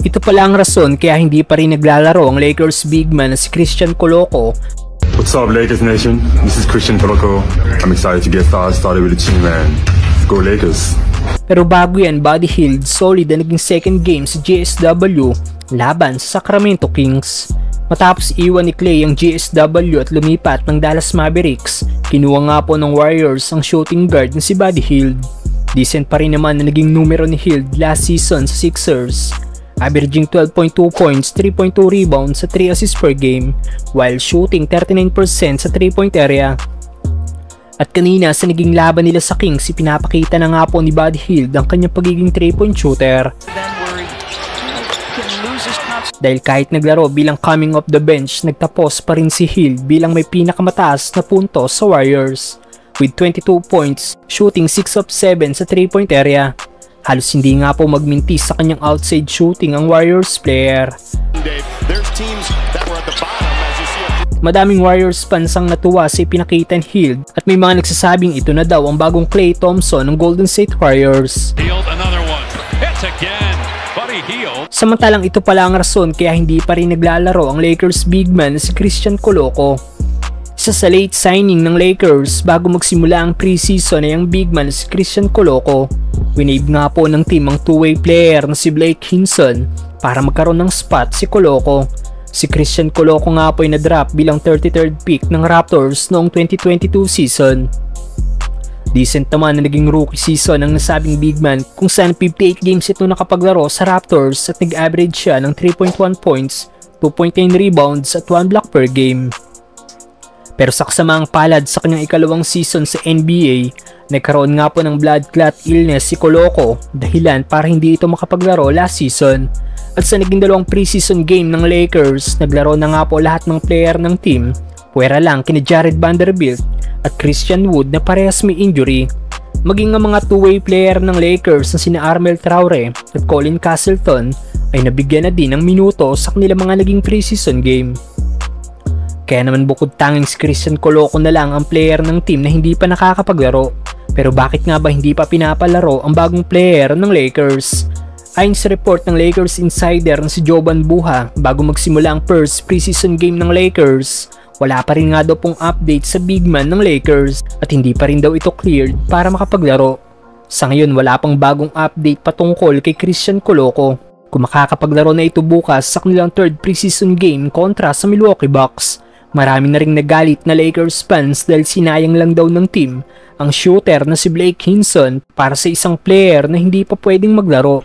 Ito pala ang rason kaya hindi pa rin naglalaro ang Lakers big man na si Christian Coloco. What's up, Lakers Nation? This is Christian Coloco. I'm excited to get started with the team and go Lakers. Pero bago yan, Buddy Hield solid na naging second game sa GSW laban sa Sacramento Kings. Matapos iwan ni Klay ang GSW at lumipat ng Dallas Mavericks, kinuha nga po ng Warriors ang shooting guard na si Buddy Hield. Decent pa rin naman na naging numero ni Hield last season sa Sixers, averaging 12.2 points, 3.2 rebounds sa 3 assists per game, while shooting 39% sa 3-point area. At kanina sa naging laban nila sa Kings, ipinapakita na nga po ni Buddy Hield ang kanyang pagiging 3-point shooter. Dahil kahit naglaro bilang coming off the bench, nagtapos pa rin si Hield bilang may pinakamataas na puntos sa Warriors, with 22 points, shooting 6 of 7 sa 3-point area. Halos hindi nga po magminti sa kanyang outside shooting ang Warriors player. Madaming Warriors fans ang natuwa sa ipinakita ni Hield at may mga nagsasabing ito na daw ang bagong Klay Thompson ng Golden State Warriors. Samantalang ito pala ang rason kaya hindi pa rin naglalaro ang Lakers big man na si Christian Coloco. Isa sa late signing ng Lakers bago magsimula ang preseason ay ang big man na si Christian Coloco. Winave nga po ng team ang two-way player na si Blake Hinson para magkaroon ng spot si Coloco. Si Christian Coloco nga po ay na-drop bilang 33rd pick ng Raptors noong 2022 season. Decent naman na naging rookie season ng nasabing big man kung saan 58 games ito nakapaglaro sa Raptors at nag-average siya ng 3.1 points, 2.9 rebounds at 1 block per game. Pero sa kasamaang palad sa kanyang ikalawang season sa NBA, nagkaroon nga po ng blood clot illness si Coloco dahilan para hindi ito makapaglaro last season. At sa naging dalawang preseason game ng Lakers, naglaro na nga po lahat ng player ng team, puwera lang kina Jared Vanderbilt at Christian Wood na parehas may injury. Maging ang mga two-way player ng Lakers na sina Armel Traore at Colin Castleton ay nabigyan na din ng minuto sa kanilang mga naging preseason game. Kaya naman bukod tanging si Christian Coloco na lang ang player ng team na hindi pa nakakapaglaro. Pero bakit nga ba hindi pa pinapalaro ang bagong player ng Lakers? Ayon sa report ng Lakers insider na si Jovan Buha, bago magsimula ang first preseason game ng Lakers, wala pa rin nga daw pong update sa big man ng Lakers at hindi pa rin daw ito cleared para makapaglaro. Sa ngayon wala pang bagong update patungkol kay Christian Coloco. Kung makakapaglaro na ito bukas sa kanilang third preseason game kontra sa Milwaukee Bucks, marami na ring nagalit na Lakers fans dahil sinayang lang daw ng team ang shooter na si Blake Hinson para sa isang player na hindi pa pwedeng maglaro.